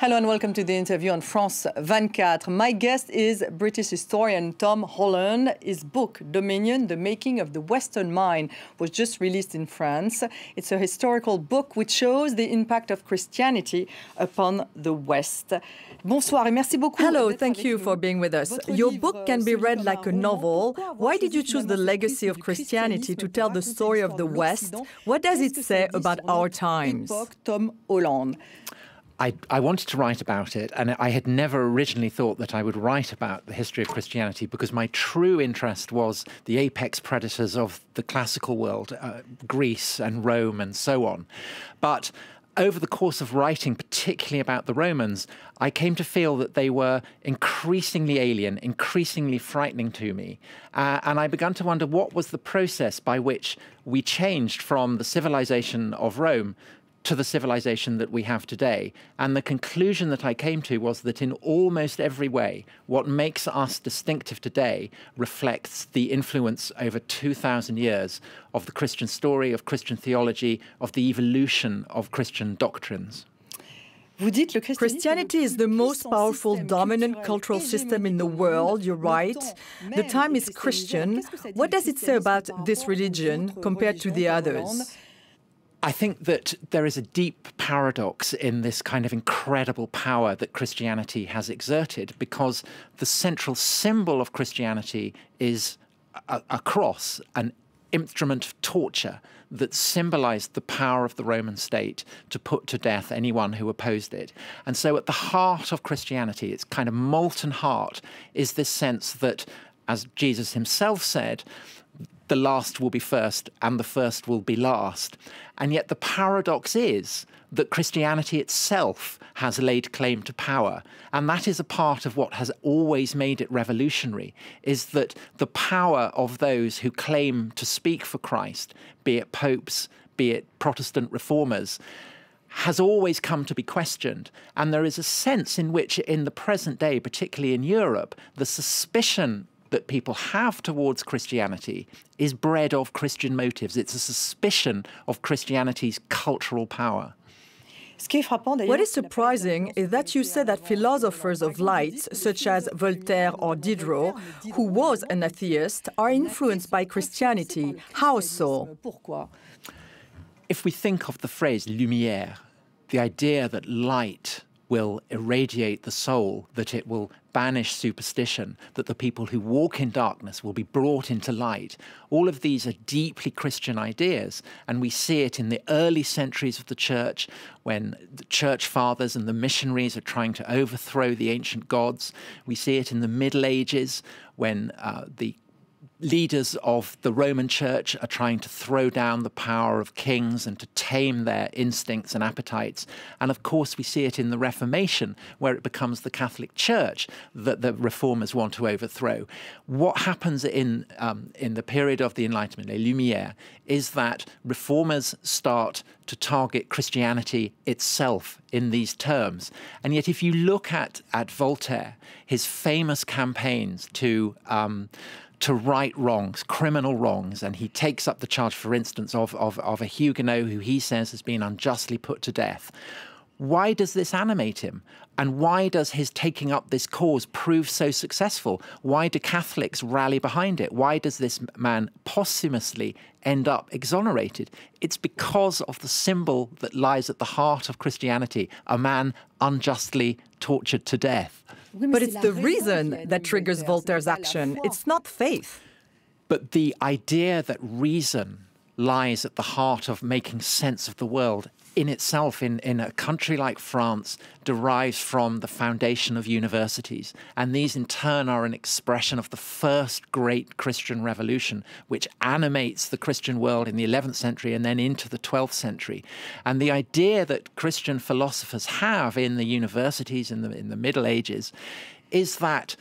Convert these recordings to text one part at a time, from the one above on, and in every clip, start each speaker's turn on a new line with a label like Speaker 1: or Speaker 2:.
Speaker 1: Hello and welcome to the interview on France 24. My guest is British historian Tom Holland. His book, Dominion, The Making of the Western Mind, was just released in France. It's a historical book which shows the impact of Christianity upon the West. Bonsoir et merci beaucoup.
Speaker 2: Hello, thank you for being with us. Your book can be read like a novel. Why did you choose the legacy of Christianity to tell the story of the West? What does it say about our times?
Speaker 1: Tom Holland.
Speaker 3: I wanted to write about it, and I had never originally thought that I would write about the history of Christianity because my true interest was the apex predators of the classical world, Greece and Rome and so on. But over the course of writing, particularly about the Romans, I came to feel that they were increasingly alien, increasingly frightening to me. And I began to wonder what was the process by which we changed from the civilization of Rome to the civilization that we have today. And the conclusion that I came to was that in almost every way, what makes us distinctive today reflects the influence over 2,000 years of the Christian story, of Christian theology, of the evolution of Christian doctrines.
Speaker 2: Christianity is the most powerful dominant cultural system in the world, you're right. The time is Christian. What does it say about this religion compared to the others?
Speaker 3: I think that there is a deep paradox in this kind of incredible power that Christianity has exerted, because the central symbol of Christianity is a cross, an instrument of torture that symbolized the power of the Roman state to put to death anyone who opposed it. And so at the heart of Christianity, its kind of molten heart, is this sense that, as Jesus himself said, the last will be first and the first will be last. And yet the paradox is that Christianity itself has laid claim to power. And that is a part of what has always made it revolutionary, is that the power of those who claim to speak for Christ, be it popes, be it Protestant reformers, has always come to be questioned. And there is a sense in which in the present day, particularly in Europe, the suspicion that people have towards Christianity is bred of Christian motives. It's a suspicion of Christianity's cultural power.
Speaker 2: What is surprising is that you say that philosophers of light, such as Voltaire or Diderot, who was an atheist, are influenced by Christianity. How so?
Speaker 3: If we think of the phrase lumière, the idea that light will irradiate the soul, that it will banish superstition, that the people who walk in darkness will be brought into light. All of these are deeply Christian ideas, and we see it in the early centuries of the church when the church fathers and the missionaries are trying to overthrow the ancient gods. We see it in the Middle Ages when the leaders of the Roman Church are trying to throw down the power of kings and to tame their instincts and appetites. And of course, we see it in the Reformation, where it becomes the Catholic Church that the reformers want to overthrow. What happens in the period of the Enlightenment, les Lumières, is that reformers start to target Christianity itself in these terms. And yet, if you look at Voltaire, his famous campaigns to right wrongs, criminal wrongs, and he takes up the charge, for instance, of a Huguenot who he says has been unjustly put to death. Why does this animate him? And why does his taking up this cause prove so successful? Why do Catholics rally behind it? Why does this man posthumously end up exonerated? It's because of the symbol that lies at the heart of Christianity, a man unjustly tortured to death.
Speaker 2: But it's the reason that triggers Voltaire's action. It's not faith.
Speaker 3: But the idea that reason lies at the heart of making sense of the world in itself, in a country like France, derives from the foundation of universities. And these in turn are an expression of the first great Christian revolution, which animates the Christian world in the 11th century and then into the 12th century. And the idea that Christian philosophers have in the universities in the Middle Ages is that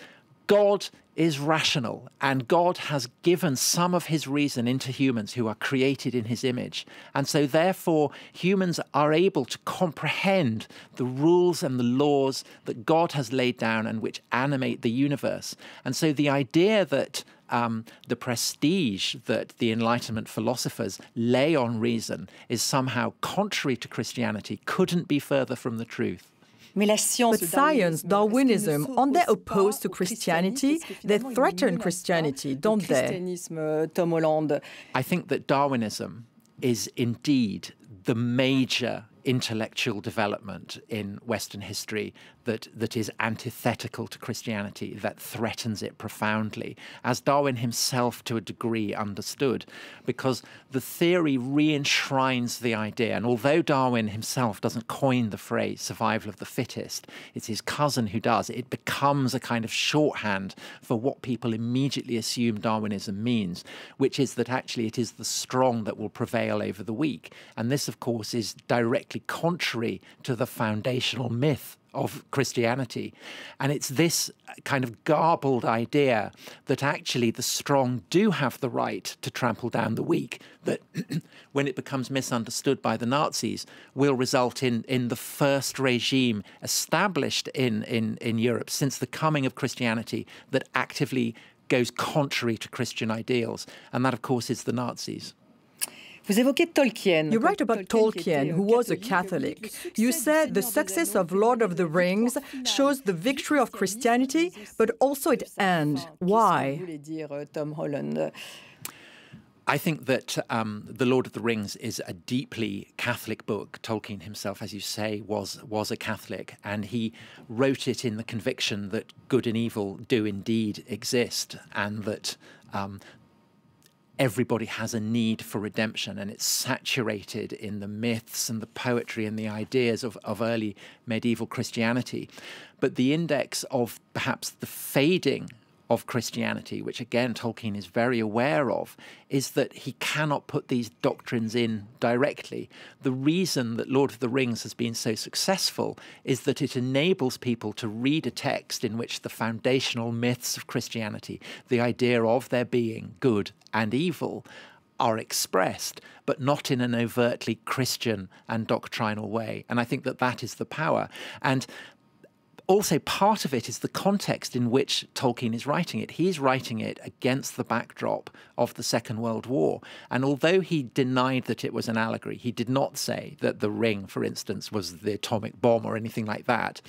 Speaker 3: God is rational, and God has given some of his reason into humans who are created in his image. And so therefore humans are able to comprehend the rules and the laws that God has laid down and which animate the universe. And so the idea that the prestige that the Enlightenment philosophers lay on reason is somehow contrary to Christianity couldn't be further from the truth.
Speaker 2: But science, Darwinism, aren't they opposed to Christianity? They threaten Christianity, don't they?
Speaker 3: I think that Darwinism is indeed the major intellectual development in Western history that is antithetical to Christianity, that threatens it profoundly, as Darwin himself to a degree understood, because the theory re-enshrines the idea. And although Darwin himself doesn't coin the phrase survival of the fittest, it's his cousin who does, it becomes a kind of shorthand for what people immediately assume Darwinism means, which is that actually it is the strong that will prevail over the weak. And this, of course, is directly contrary to the foundational myth of Christianity. And it's this kind of garbled idea that actually the strong do have the right to trample down the weak, that when it becomes misunderstood by the Nazis, will result in the first regime established in Europe since the coming of Christianity that actively goes contrary to Christian ideals. And that, of course, is the Nazis.
Speaker 2: You write about Tolkien, who was a Catholic. You said the success of Lord of the Rings shows the victory of Christianity, but also its end. Why?
Speaker 3: I think that The Lord of the Rings is a deeply Catholic book. Tolkien himself, as you say, was a Catholic, and he wrote it in the conviction that good and evil do indeed exist, and that everybody has a need for redemption, and it's saturated in the myths and the poetry and the ideas of early medieval Christianity. But the index of perhaps the fading of Christianity, which again Tolkien is very aware of, is that he cannot put these doctrines in directly. The reason that Lord of the Rings has been so successful is that it enables people to read a text in which the foundational myths of Christianity, the idea of there being good and evil, are expressed, but not in an overtly Christian and doctrinal way. And I think that that is the power. And also, part of it is the context in which Tolkien is writing it. He's writing it against the backdrop of the Second World War. And although he denied that it was an allegory, he did not say that the ring, for instance, was the atomic bomb or anything like that.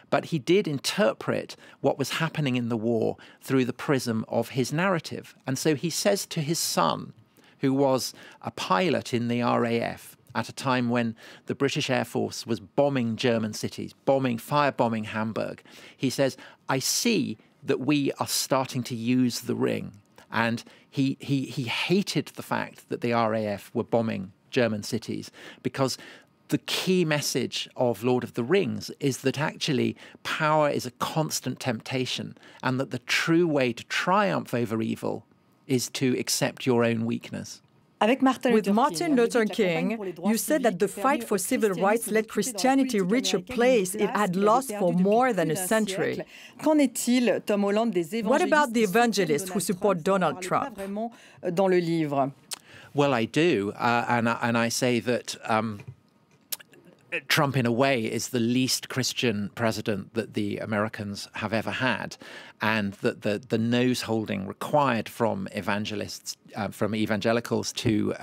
Speaker 3: But he did interpret what was happening in the war through the prism of his narrative. And so he says to his son, who was a pilot in the RAF, at a time when the British Air Force was bombing German cities, firebombing Hamburg. He says, I see that we are starting to use the ring. And he hated the fact that the RAF were bombing German cities, because the key message of Lord of the Rings is that actually power is a constant temptation, and that the true way to triumph over evil is to accept your own weakness.
Speaker 2: With Martin Luther King, you said that the fight for civil rights let Christianity reach a place it had lost for more than a century. What about the evangelists who support Donald Trump?
Speaker 3: Well, I do, and I say that Trump, in a way, is the least Christian president that the Americans have ever had, and that the nose-holding required from evangelists, from evangelicals to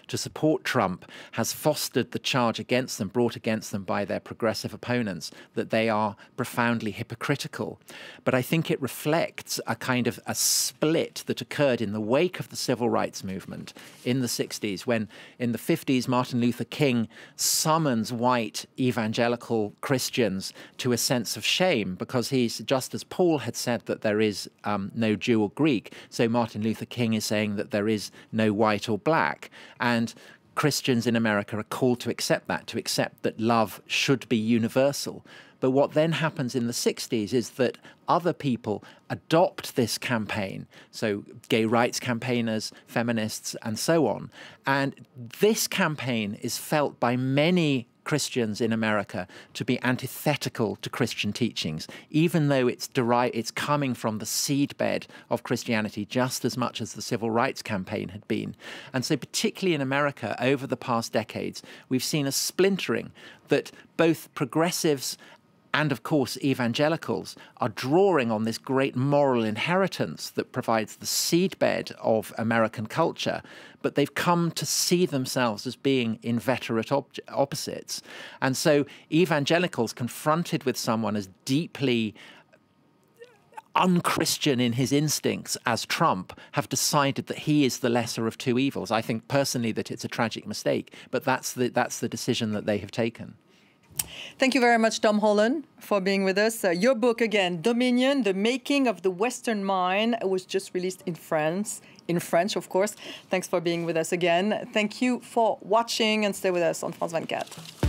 Speaker 3: support Trump has fostered the charge against them, brought against them by their progressive opponents, that they are profoundly hypocritical. But I think it reflects a kind of a split that occurred in the wake of the civil rights movement in the 60s, when in the 50s Martin Luther King summons white evangelical Christians to a sense of shame, because he's, just as Paul had said that there is no Jew or Greek, so Martin Luther King is saying that there is no white or black. And Christians in America are called to accept that love should be universal. But what then happens in the 60s is that other people adopt this campaign, so gay rights campaigners, feminists, and so on. And this campaign is felt by many Christians in America to be antithetical to Christian teachings, even though it's coming from the seedbed of Christianity just as much as the civil rights campaign had been. And so particularly in America, over the past decades, we've seen a splintering that both progressives and of course evangelicals are drawing on this great moral inheritance that provides the seedbed of American culture, but they've come to see themselves as being inveterate opposites. And so evangelicals confronted with someone as deeply unchristian in his instincts as Trump have decided that he is the lesser of two evils. I think personally that it's a tragic mistake, but that's the decision that they have taken.
Speaker 1: Thank you very much, Tom Holland, for being with us. Your book, again, Dominion, The Making of the Western Mind, was just released in French, of course. Thanks for being with us again. Thank you for watching, and stay with us on France 24.